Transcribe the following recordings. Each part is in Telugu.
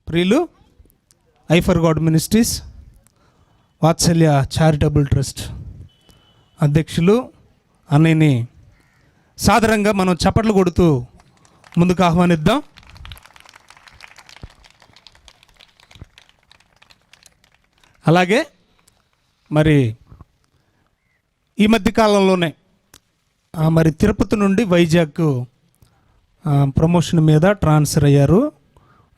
ప్రియులు, I for God ministries Vatsalya charitable trust అధ్యక్షులు అన్నయ్యని సాదరంగా మనం చప్పట్లు కొడుతూ ముందుకు ఆహ్వానిద్దాం. అలాగే మరి ఈ మధ్య కాలంలోనే మరి తిరుపతి నుండి వైజాగ్ ప్రమోషన్ మీద ట్రాన్స్ఫర్ అయ్యారు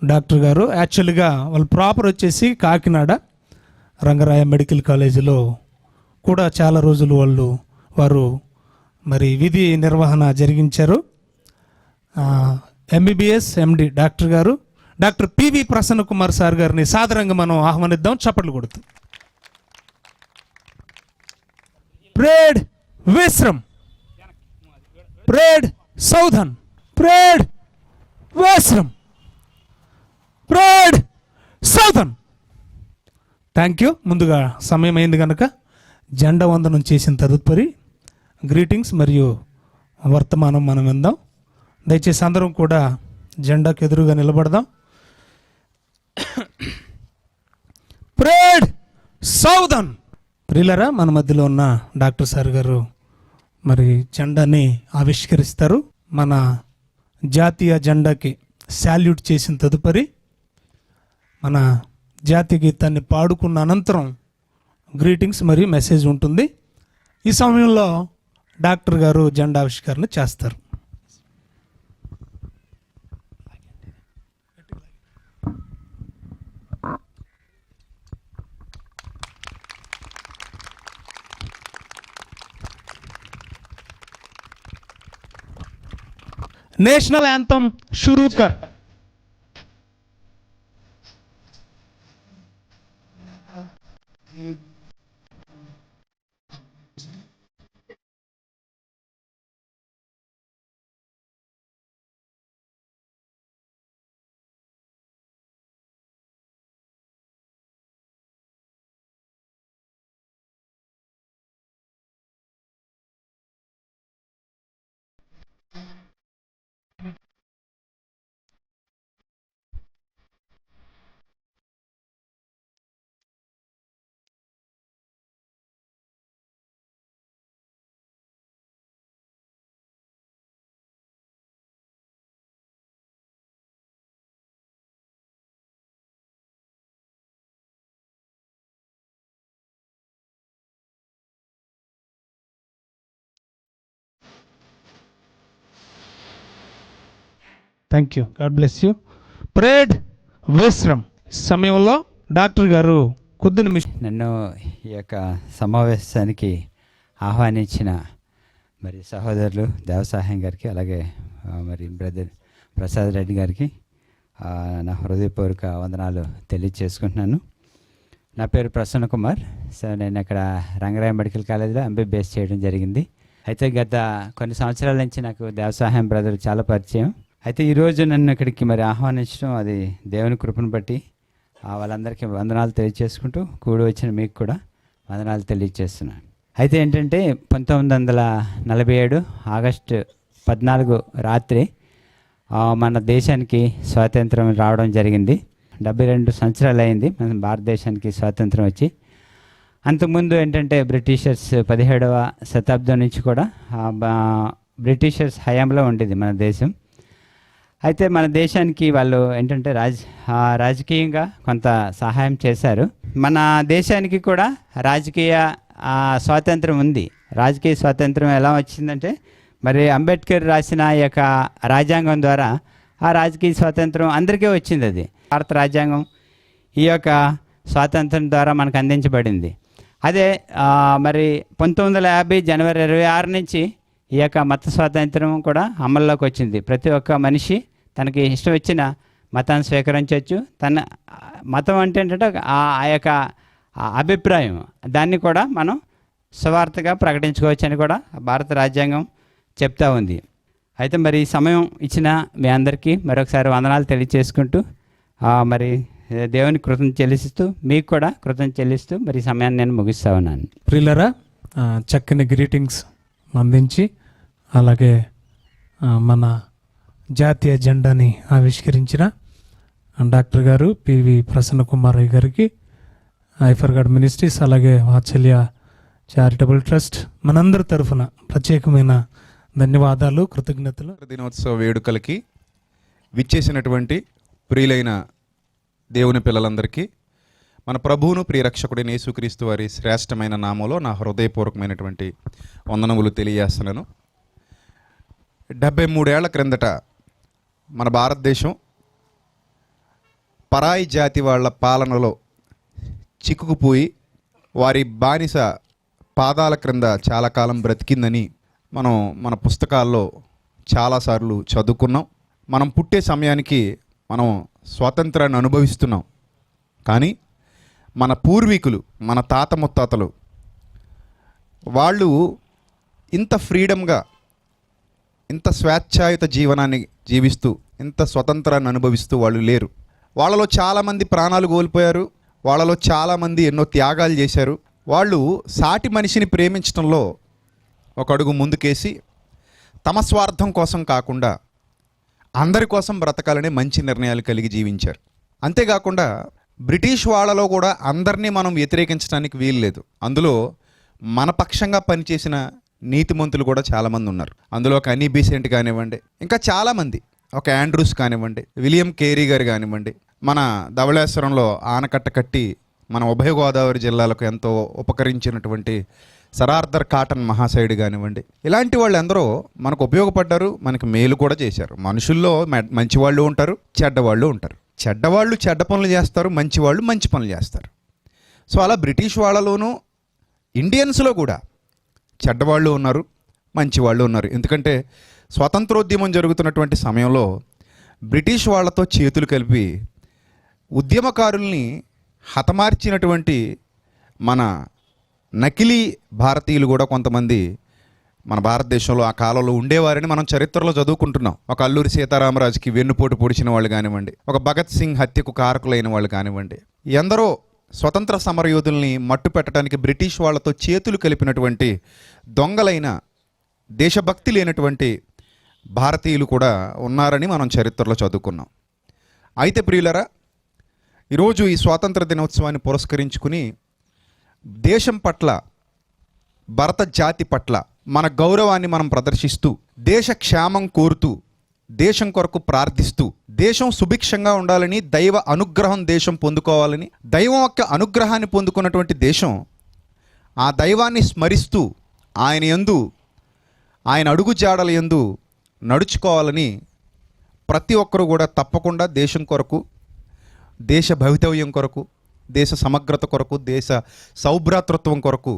డాక్టర్ గారు. యాక్చువల్గా వాళ్ళు ప్రాపర్ వచ్చేసి కాకినాడ రంగరాయ మెడికల్ కాలేజీలో కూడా చాలా రోజులు వారు మరి విధి నిర్వహణ జరిగించారు. ఎంబీబీఎస్ ఎండి డాక్టర్ గారు doctor PV Prasanna Kumar sir గారిని సాదరంగా మనం ఆహ్వానిద్దాం చప్పట్లు కొడుతూ. ప్రేడ్ విశ్రమ్, ప్రేడ్ సౌధన్, ప్రేడ్ విశ్రమ్, ప్రేడ్ సౌధన్. Thank you. ముందుగా సమయం అయింది కనుక జెండా వందనం చేసిన తదుపరి గ్రీటింగ్స్ మరియు వర్తమానం మనం విందాం. దయచేసి అందరం కూడా జెండాకు ఎదురుగా నిలబడదాం. ప్రేడ్ సౌధన్. ప్రియులరా, మన మధ్యలో ఉన్న డాక్టర్ సార్ గారు మరి జెండాని ఆవిష్కరిస్తారు. మన జాతీయ జెండాకి శాల్యూట్ చేసిన తదుపరి మన జాతీయ గీతాన్ని పాడుకున్న అనంతరం గ్రీటింగ్స్ మరియు మెసేజ్ ఉంటుంది. ఈ సమయంలో డాక్టర్ గారు జెండా ఆవిష్కరణ చేస్తారు. నేషనల్ యాంథమ్ शुरू कर. Thank you. God bless you. Parade విశ్రమ్ సమయంలో డాక్టర్ గారు కొద్ది నిమిషం నన్ను ఈ యొక్క సమావేశానికి ఆహ్వానించిన మరి సహోదరులు దేవసాయం గారికి, అలాగే మరి బ్రదర్ ప్రసాద్ రెడ్డి గారికి నా హృదయపూర్వక వందనాలు తెలియజేసుకుంటున్నాను. నా పేరు ప్రసన్న కుమార్. సో నేను ఇక్కడ రంగరాయ మెడికల్ కాలేజీలో ఎంబీబీఎస్ చేయడం జరిగింది. అయితే గత కొన్ని సంవత్సరాల నుంచి నాకు దేవసాయం బ్రదర్ చాలా పరిచయం. అయితే ఈరోజు నన్ను ఇక్కడికి మరి ఆహ్వానించడం అది దేవుని కృపను బట్టి వాళ్ళందరికీ వందనాలు తెలియజేసుకుంటూ కూడి వచ్చిన మీకు కూడా వందనాలు తెలియజేస్తున్నాను. అయితే ఏంటంటే 1947 ఆగస్టు 14 రాత్రి మన దేశానికి స్వాతంత్రం రావడం జరిగింది. 72 సంవత్సరాలు అయింది మన భారతదేశానికి స్వాతంత్రం వచ్చి. అంతకుముందు ఏంటంటే బ్రిటిషర్స్ 17వ శతాబ్దం నుంచి కూడా బ్రిటిషర్స్ హయాంలో ఉండేది మన దేశం. అయితే మన దేశానికి వాళ్ళు ఏంటంటే రాజకీయంగా కొంత సహాయం చేశారు. మన దేశానికి కూడా రాజకీయ స్వాతంత్రం ఉంది. రాజకీయ స్వాతంత్రం ఎలా వచ్చిందంటే మరి అంబేద్కర్ రాసిన ఈ యొక్క రాజ్యాంగం ద్వారా ఆ రాజకీయ స్వాతంత్రం అందరికీ వచ్చింది. అది భారత రాజ్యాంగం ఈ యొక్క స్వాతంత్రం ద్వారా మనకు అందించబడింది. అదే మరి 1950 జనవరి 26 నుంచి ఈ యొక్క మత స్వాతంత్రం కూడా అమల్లోకి వచ్చింది. ప్రతి ఒక్క మనిషి తనకి ఇష్టం వచ్చిన మతాన్ని స్వీకరించవచ్చు. తన మతం అంటే ఏంటంటే ఆ యొక్క అభిప్రాయం దాన్ని కూడా మనం స్వార్థగా ప్రకటించుకోవచ్చు అని కూడా భారత రాజ్యాంగం చెప్తా ఉంది. అయితే మరి ఈ సమయం ఇచ్చిన మీ అందరికీ మరొకసారి వందనాలు తెలియజేసుకుంటూ మరి దేవునికి కృతజ్ఞత చెల్లిస్తూ మీకు కూడా కృతజ్ఞత చెల్లిస్తూ మరి ఈ సమయాన్ని నేను ముగిస్తా ఉన్నాను. ప్రియులరా, చక్కని గ్రీటింగ్స్ అందించి అలాగే మన జాతీయ జెండాని ఆవిష్కరించిన డాక్టర్ గారు పివి ప్రసన్న కుమారయ్య గారికి, ఐఫర్గాడ్ మినిస్ట్రీస్ అలాగే వాత్సల్య చారిటబుల్ ట్రస్ట్ మనందరి తరఫున ప్రత్యేకమైన ధన్యవాదాలు, కృతజ్ఞతలు. దినోత్సవ వేడుకలకి విచ్చేసినటువంటి ప్రియులైన దేవుని పిల్లలందరికీ మన ప్రభువును ప్రియరక్షకుడైన యేసుక్రీస్తు వారి శ్రేష్టమైన నామంలో నా హృదయపూర్వకమైనటువంటి వందనములు తెలియజేస్తున్నాను. 73 ఏళ్ల క్రిందట మన భారతదేశం పరాయి జాతి వాళ్ళ పాలనలో చిక్కుకుపోయి వారి బానిస పాదాల క్రింద చాలా కాలం బ్రతికిందని మనం మన పుస్తకాల్లో చాలాసార్లు చదువుకున్నాం. మనం పుట్టే సమయానికి మనం స్వాతంత్రాన్ని అనుభవిస్తున్నాం. కానీ మన పూర్వీకులు, మన తాత ముత్తాతలు వాళ్ళు ఇంత ఫ్రీడమ్గా, ఇంత స్వేచ్ఛాయుత జీవనాన్ని జీవిస్తూ, ఇంత స్వతంత్రాన్ని అనుభవిస్తూ వాళ్ళు లేరు. వాళ్ళలో చాలామంది ప్రాణాలు కోల్పోయారు. వాళ్ళలో చాలామంది ఎన్నో త్యాగాలు చేశారు. వాళ్ళు సాటి మనిషిని ప్రేమించడంలో ఒక అడుగు ముందుకేసి తమ స్వార్థం కోసం కాకుండా అందరి కోసం బ్రతకాలనే మంచి నిర్ణయాలు కలిగి జీవించారు. అంతేకాకుండా బ్రిటిష్ వాళ్ళలో కూడా అందరినీ మనం వ్యతిరేకించడానికి వీల్లేదు. అందులో మన పక్షంగా పనిచేసిన నీతిమంతులు కూడా చాలామంది ఉన్నారు. అందులో ఒక అనీ బీసెంట్ కానివ్వండి, ఇంకా చాలామంది, ఒక ఆండ్రూస్ కానివ్వండి, విలియం కేరీ గారు కానివ్వండి, మన ధవళేశ్వరంలో ఆనకట్ట కట్టి మన ఉభయ గోదావరి జిల్లాలకు ఎంతో ఉపకరించినటువంటి సర్ ఆర్థర్ కాటన్ మహాశయుడు కానివ్వండి, ఇలాంటి వాళ్ళు ఎందరో మనకు ఉపయోగపడ్డారు, మనకు మేలు కూడా చేశారు. మనుషుల్లో మంచివాళ్ళు ఉంటారు, చెడ్డవాళ్ళు ఉంటారు. చెడ్డవాళ్ళు చెడ్డ పనులు చేస్తారు, మంచివాళ్ళు మంచి పనులు చేస్తారు. సో అలా బ్రిటిష్ వాళ్ళలోనూ ఇండియన్స్లో కూడా చెడ్డవాళ్ళు ఉన్నారు, మంచివాళ్ళు ఉన్నారు. ఎందుకంటే స్వాతంత్రోద్యమం జరుగుతున్నటువంటి సమయంలో బ్రిటిష్ వాళ్ళతో చేతులు కలిపి ఉద్యమకారుల్ని హతమార్చినటువంటి మన నకిలీ భారతీయులు కూడా కొంతమంది మన భారతదేశంలో ఆ కాలంలో ఉండేవారని మనం చరిత్రలో చదువుకుంటున్నాం. ఒక అల్లూరి సీతారామరాజుకి వెన్నుపోటు పొడిచిన వాళ్ళు కానివ్వండి, ఒక భగత్ సింగ్ హత్యకు కారకులైన వాళ్ళు కానివ్వండి, ఎందరో స్వతంత్ర సమరయోధుల్ని మట్టు పెట్టడానికి బ్రిటిష్ వాళ్ళతో చేతులు కలిపినటువంటి దొంగలైన, దేశభక్తి లేనటువంటి భారతీయులు కూడా ఉన్నారని మనం చరిత్రలో చదువుకున్నాం. అయితే ప్రియులరా, ఈరోజు ఈ స్వాతంత్ర దినోత్సవాన్ని పురస్కరించుకుని దేశం పట్ల, భరత జాతి పట్ల మన గౌరవాన్ని మనం ప్రదర్శిస్తూ, దేశ క్షేమం కోరుతూ, దేశం కొరకు ప్రార్థిస్తూ, దేశం సుభిక్షంగా ఉండాలని, దైవ అనుగ్రహం దేశం పొందుకోవాలని, దైవం యొక్క అనుగ్రహాన్ని పొందుకున్నటువంటి దేశం ఆ దైవాన్ని స్మరిస్తూ ఆయన యందు, ఆయన అడుగు జాడల యందు నడుచుకోవాలని ప్రతి ఒక్కరూ కూడా తప్పకుండా దేశం కొరకు, దేశ భవితవ్యం కొరకు, దేశ సమగ్రత కొరకు, దేశ సౌభ్రాతృత్వం కొరకు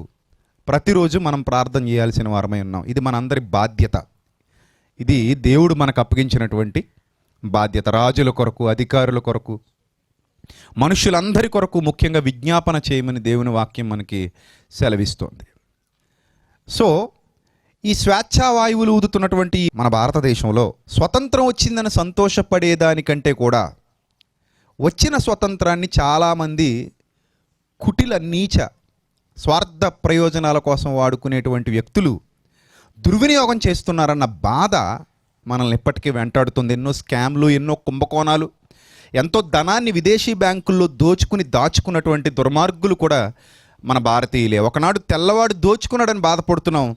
ప్రతిరోజు మనం ప్రార్థన చేయాల్సిన వారమై ఉన్నాం. ఇది మనందరి బాధ్యత. ఇది దేవుడు మనకు అప్పగించినటువంటి బాధ్యత. రాజుల కొరకు, అధికారుల కొరకు, మనుషులందరి కొరకు ముఖ్యంగా విజ్ఞాపన చేయమని దేవుని వాక్యం మనకి సెలవిస్తోంది. సో ఈ స్వేచ్ఛావాయువులు ఊదుతున్నటువంటి మన భారతదేశంలో స్వతంత్రం వచ్చిందని సంతోషపడేదానికంటే కూడా వచ్చిన స్వతంత్రాన్ని చాలామంది కుటిల, నీచ, స్వార్థ ప్రయోజనాల కోసం వాడుకునేటువంటి వ్యక్తులు దుర్వినియోగం చేస్తున్నారన్న బాధ మనల్ని ఎప్పటికీ వెంటాడుతుంది. ఎన్నో స్కామ్లు, ఎన్నో కుంభకోణాలు, ఎంతో ధనాన్ని విదేశీ బ్యాంకుల్లో దాచుకున్నటువంటి దుర్మార్గులు కూడా మన భారతీయులే. ఒకనాడు తెల్లవాడు దోచుకున్నాడని బాధపడుతున్నాం,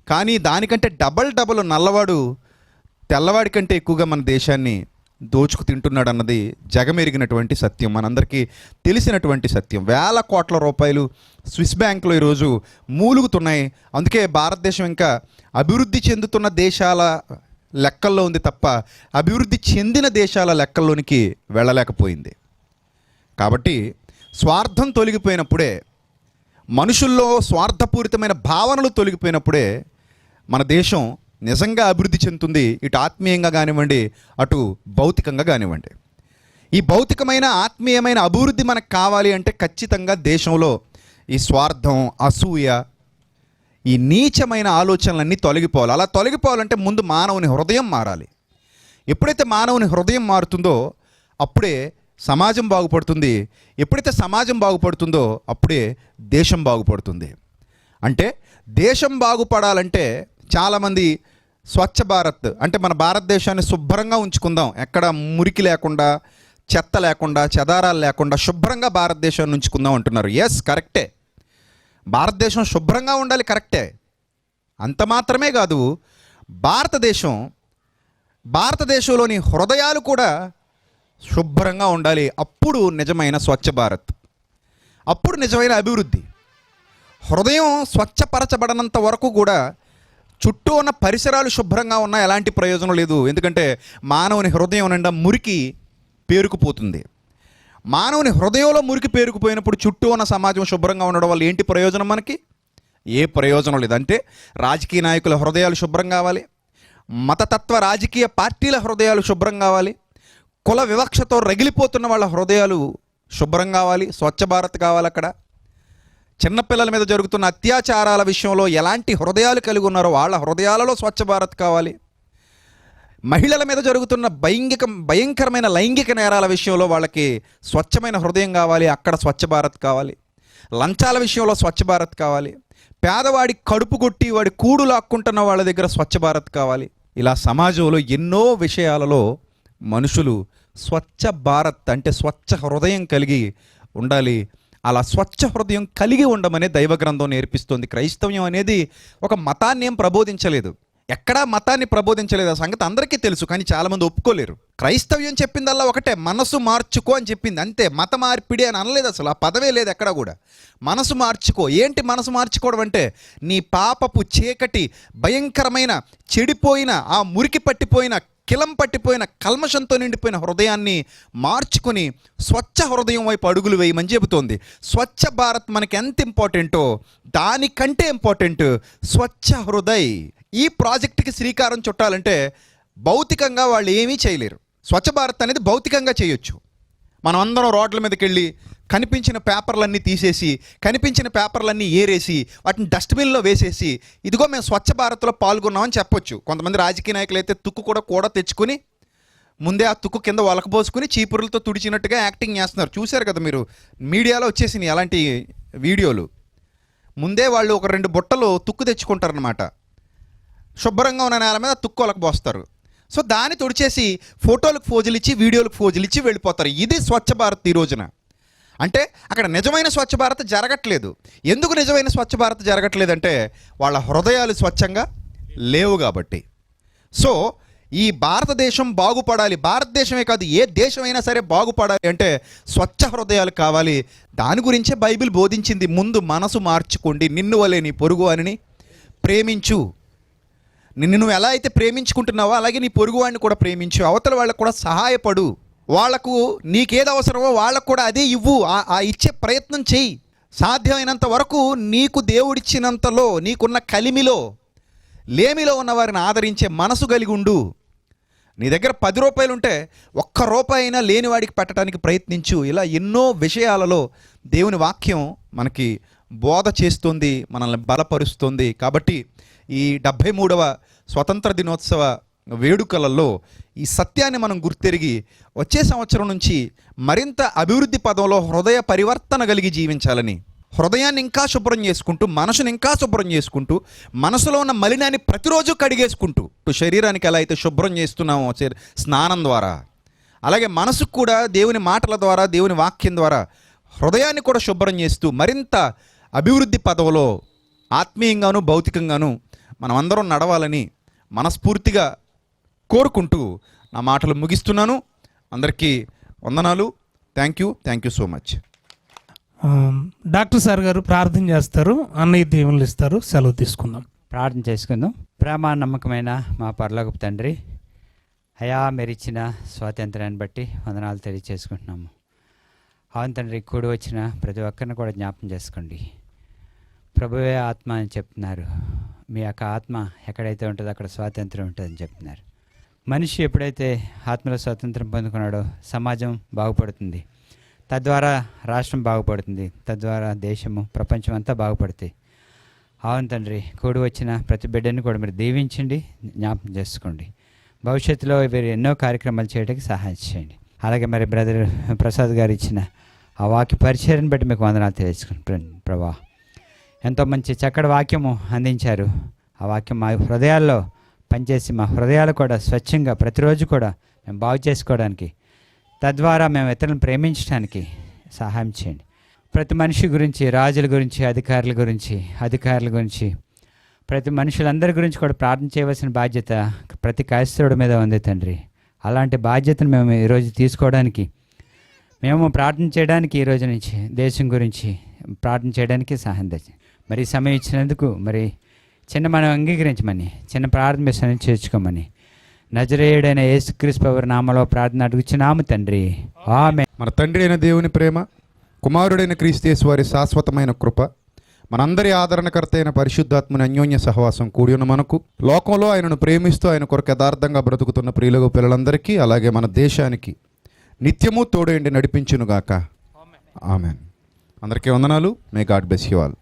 కానీ దానికంటే డబల్ నల్లవాడు తెల్లవాడి కంటే ఎక్కువగా మన దేశాన్ని దోచుకు తింటున్నాడు అన్నది జగమెరిగినటువంటి సత్యం, మనందరికీ తెలిసినటువంటి సత్యం. వేల కోట్ల రూపాయలు స్విస్ బ్యాంకులో ఈరోజు మూలుగుతున్నాయి. అందుకే భారతదేశం ఇంకా అభివృద్ధి చెందుతున్న దేశాల లెక్కల్లో ఉంది తప్ప అభివృద్ధి చెందిన దేశాల లెక్కల్లోనికి వెళ్ళలేకపోయింది. కాబట్టి స్వార్థం తొలగిపోయినప్పుడే, మనుషుల్లో స్వార్థపూరితమైన భావనలు తొలగిపోయినప్పుడే మన దేశం నిజంగా అభివృద్ధి చెందుతుంది. ఇటు ఆత్మీయంగా కానివ్వండి, అటు భౌతికంగా కానివ్వండి. ఈ భౌతికమైన ఆత్మీయమైన అభివృద్ధి మనకు కావాలి అంటే ఖచ్చితంగా దేశంలో ఈ స్వార్థం, అసూయ, ఈ నీచమైన ఆలోచనలన్నీ తొలగిపోవాలి. అలా తొలగిపోవాలంటే ముందు మానవుని హృదయం మారాలి. ఎప్పుడైతే మానవుని హృదయం మారుతుందో అప్పుడే సమాజం బాగుపడుతుంది. ఎప్పుడైతే సమాజం బాగుపడుతుందో అప్పుడే దేశం బాగుపడుతుంది. అంటే దేశం బాగుపడాలంటే చాలామంది స్వచ్ఛ భారత్ అంటే మన భారతదేశాన్ని శుభ్రంగా ఉంచుకుందాం, ఎక్కడ మురికి లేకుండా, చెత్త లేకుండా, చెదారాలు లేకుండా శుభ్రంగా భారతదేశాన్ని ఉంచుకుందాం అంటున్నారు. ఎస్, కరెక్టే, భారతదేశం శుభ్రంగా ఉండాలి, కరెక్టే. అంత మాత్రమే కాదు, భారతదేశంలోని హృదయాలు కూడా శుభ్రంగా ఉండాలి. అప్పుడు నిజమైన స్వచ్ఛ భారత్, అప్పుడు నిజమైన అభివృద్ధి. హృదయం స్వచ్ఛపరచబడనంత వరకు కూడా చుట్టూ ఉన్న పరిసరాలు శుభ్రంగా ఉన్నా ఎలాంటి ప్రయోజనం లేదు. ఎందుకంటే మానవుని హృదయం నిండా మురికి పేరుకుపోతుంది. మానవుని హృదయంలో మురికి పేరుకుపోయినప్పుడు చుట్టూ ఉన్న సమాజం శుభ్రంగా ఉండడం వల్ల ఏంటి ప్రయోజనం? మనకి ఏ ప్రయోజనం లేదు. అంటే రాజకీయ నాయకుల హృదయాలు శుభ్రం కావాలి, మతతత్వ రాజకీయ పార్టీల హృదయాలు శుభ్రం కావాలి, కుల వివక్షతో రగిలిపోతున్న వాళ్ళ హృదయాలు శుభ్రం కావాలి, స్వచ్ఛ భారత్ కావాలి. అక్కడ చిన్నపిల్లల మీద జరుగుతున్న అత్యాచారాల విషయంలో ఎలాంటి హృదయాలు కలిగి ఉన్నారో వాళ్ళ హృదయాలలో స్వచ్ఛ భారత్ కావాలి. మహిళల మీద జరుగుతున్న భయంకరమైన లైంగిక నేరాల విషయంలో వాళ్ళకి స్వచ్ఛమైన హృదయం కావాలి, అక్కడ స్వచ్ఛ భారత్ కావాలి. లంచాల విషయంలో స్వచ్ఛ భారత్ కావాలి. పేదవాడి కడుపు కొట్టి వాడి కూడు లాక్కుంటున్న వాళ్ళ దగ్గర స్వచ్ఛ భారత్ కావాలి. ఇలా సమాజంలో ఎన్నో విషయాలలో మనుషులు స్వచ్ఛ భారత్ అంటే స్వచ్ఛ హృదయం కలిగి ఉండాలి. అలా స్వచ్ఛ హృదయం కలిగి ఉండమనే దైవ గ్రంథం నేర్పిస్తుంది. క్రైస్తవ్యం అనేది ఒక మతాన్ని ఏం ప్రబోధించలేదు, ఎక్కడా మతాన్ని ప్రబోధించలేదు. ఆ సంగతి అందరికీ తెలుసు, కానీ చాలామంది ఒప్పుకోలేరు. క్రైస్తవ్యం చెప్పిందల్లా ఒకటే, మనసు మార్చుకో అని చెప్పింది, అంతే. మత మార్పిడి అని అనలేదు, అసలు ఆ పదవే లేదు ఎక్కడ కూడా. మనసు మార్చుకో. ఏంటి మనసు మార్చుకోవడం అంటే? నీ పాపపు చీకటి భయంకరమైన చెడిపోయిన ఆ మురికి పట్టిపోయిన కిలం పట్టిపోయిన కల్మషంతో నిండిపోయిన హృదయాన్ని మార్చుకొని స్వచ్ఛ హృదయం వైపు అడుగులు వేయమని చెబుతోంది. స్వచ్ఛ భారత్ మనకి ఎంత ఇంపార్టెంటో దానికంటే ఇంపార్టెంట్ స్వచ్ఛ హృదయ్. ఈ ప్రాజెక్టుకి శ్రీకారం చుట్టాలంటే భౌతికంగా వాళ్ళు ఏమీ చేయలేరు. స్వచ్ఛ భారత్ అనేది భౌతికంగా చేయొచ్చు. మనం అందరం రోడ్ల మీదకి వెళ్ళి కనిపించిన పేపర్లన్నీ తీసేసి, కనిపించిన పేపర్లన్నీ ఏరేసి, వాటిని డస్ట్బిన్లో వేసేసి, ఇదిగో మేము స్వచ్ఛ భారత్లో పాల్గొన్నామని చెప్పొచ్చు. కొంతమంది రాజకీయ నాయకులు అయితే తుక్కు కూడా తెచ్చుకుని ముందే ఆ తుక్కు కింద వలకబోసుకుని చీపురులతో తుడిచినట్టుగా యాక్టింగ్ చేస్తున్నారు. చూశారు కదా మీరు, మీడియాలో వచ్చేసినాయి అలాంటి వీడియోలు. ముందే వాళ్ళు ఒక 2 బుట్టలు తుక్కు తెచ్చుకుంటారనమాట. శుభ్రంగా ఉన్న నేల మీద తుక్కు వలకబోస్తారు. సో దాన్ని తుడిచేసి ఫోటోలకు ఫోజులు ఇచ్చి, వీడియోలకు ఫోజులు ఇచ్చి వెళ్ళిపోతారు. ఇది స్వచ్ఛ భారత్ ఈ రోజున. అంటే అక్కడ నిజమైన స్వచ్ఛ భారత్ జరగట్లేదు. ఎందుకు నిజమైన స్వచ్ఛ భారత్ జరగట్లేదంటే వాళ్ళ హృదయాలు స్వచ్ఛంగా లేవు కాబట్టి. సో ఈ భారతదేశం బాగుపడాలి, భారతదేశమే కాదు ఏ దేశమైనా సరే బాగుపడాలి అంటే స్వచ్ఛ హృదయాలు కావాలి. దాని గురించే బైబిల్ బోధించింది. ముందు మనసు మార్చుకోండి, నిన్ను వలే నీ పొరుగు వానిని ప్రేమించు. నిన్ను నువ్వు ఎలా అయితే ప్రేమించుకుంటున్నావో అలాగే నీ పొరుగువాడిని కూడా ప్రేమించు. అవతల వాళ్ళకు కూడా సహాయపడు. వాళ్లకు నీకేది అవసరమో వాళ్ళకు కూడా అదే ఇవ్వు. ఆ ఇచ్చే ప్రయత్నం చెయ్యి. సాధ్యమైనంత వరకు నీకు దేవుడిచ్చినంతలో, నీకున్న కలిమిలో, లేమిలో ఉన్న వారిని ఆదరించే మనసు కలిగి ఉండు. నీ దగ్గర 10 రూపాయలు ఉంటే 1 రూపాయి అయినా లేనివాడికి పెట్టడానికి ప్రయత్నించు. ఇలా ఎన్నో విషయాలలో దేవుని వాక్యం మనకి బోధ చేస్తుంది, మనల్ని బలపరుస్తుంది. కాబట్టి ఈ 73వ స్వతంత్ర దినోత్సవ వేడుకలలో ఈ సత్యాన్ని మనం గుర్తెరిగి వచ్చే సంవత్సరం నుంచి మరింత అభివృద్ధి పదంలో హృదయ పరివర్తన కలిగి జీవించాలని, హృదయాన్ని ఇంకా శుభ్రం చేసుకుంటూ, మనసుని ఇంకా శుభ్రం చేసుకుంటూ, మనసులో ఉన్న మలినాన్ని ప్రతిరోజు కడిగేసుకుంటూ, శరీరానికి ఎలా అయితే శుభ్రం చేస్తున్నామో స్నానం ద్వారా, అలాగే మనసుకు కూడా దేవుని మాటల ద్వారా, దేవుని వాక్యం ద్వారా హృదయాన్ని కూడా శుభ్రం చేస్తూ మరింత అభివృద్ధి పదవిలో ఆత్మీయంగాను భౌతికంగాను మనమందరం నడవాలని మనస్ఫూర్తిగా కోరుకుంటూ నా మాటలు ముగిస్తున్నాను. అందరికీ వందనాలు. Thank you so much. Doctor sir గారు ప్రార్థన చేస్తారు, అన్నయ్య దీవెనలు ఇస్తారు. సెలవు తీసుకుందాం. ప్రార్థన చేసుకుందాం. ప్రేమ నమ్మకమైన మా పరలోకపు తండ్రి, అయా మీరిచ్చిన స్వాతంత్రాన్ని బట్టి వందనాలు తెలియచేసుకుంటున్నాము. అవును తండ్రి, కూడి వచ్చిన ప్రతి ఒక్కరిని కూడా జ్ఞాపకం చేసుకోండి. ప్రభువే ఆత్మ అని చెప్తున్నారు. మీ యొక్క ఆత్మ ఎక్కడైతే ఉంటుందో అక్కడ స్వాతంత్రం ఉంటుందని చెప్తున్నారు. మనిషి ఎప్పుడైతే ఆత్మలో స్వాతంత్రం పొందుకున్నాడో సమాజం బాగుపడుతుంది, తద్వారా రాష్ట్రం బాగుపడుతుంది, తద్వారా దేశము ప్రపంచం అంతా బాగుపడుతాయి. అవును తండ్రి, కూడి వచ్చిన ప్రతి బిడ్డని కూడా మీరు దీవించండి, జ్ఞాపకం చేసుకోండి. భవిష్యత్తులో వీరు ఎన్నో కార్యక్రమాలు చేయడానికి సహాయం చేయండి. అలాగే మరి బ్రదర్ ప్రసాద్ గారు ఇచ్చిన ఆ వాక్య పరిచయాన్ని బట్టి మీకు వందనాలు తెలియజేసుకుంటాను ప్రభా. ఎంతో మంచి చక్కటి వాక్యము అందించారు. ఆ వాక్యం మా హృదయాల్లో పనిచేసి మా హృదయాలు కూడా స్వచ్ఛంగా ప్రతిరోజు కూడా మేము బాగు చేసుకోవడానికి, తద్వారా మేము ఇతరులను ప్రేమించడానికి సహాయం చేయండి. ప్రతి మనిషి గురించి, రాజుల గురించి, అధికారుల గురించి ప్రతి మనుషులందరి గురించి కూడా ప్రార్థన చేయవలసిన బాధ్యత ప్రతి క్రైస్తవుడి మీద ఉంది తండ్రి. అలాంటి బాధ్యతను మేము ఈరోజు తీసుకోవడానికి, మేము ప్రార్థన చేయడానికి ఈరోజు నుంచి దేశం గురించి ప్రార్థన చేయడానికి సహాయం తెచ్చి మరి సమయం ఇచ్చినందుకు మరి మనం అంగీకరించమని, చిన్న ప్రార్థన చేర్చుకోమని నజరేయుడైన యేసుక్రీస్తు ప్రభువు నామములో ప్రార్థన అడుగుచున్నాము తండ్రి, ఆమేన్. మన తండ్రి అయిన దేవుని ప్రేమ, కుమారుడైన క్రీస్తు యేసు వారి శాశ్వతమైన కృప, మనందరి ఆదరణకర్త అయిన పరిశుద్ధాత్మని అన్యోన్య సహవాసం కూడి ఉన్న మనకు, లోకంలో ఆయనను ప్రేమిస్తూ ఆయన కొరకు యథార్థంగా బ్రతుకుతున్న ప్రియులకు పిల్లలందరికీ, అలాగే మన దేశానికి నిత్యము తోడేండి నడిపించునుగాక. ఆమెన్. అందరికీ వందనాలు. May God bless you all.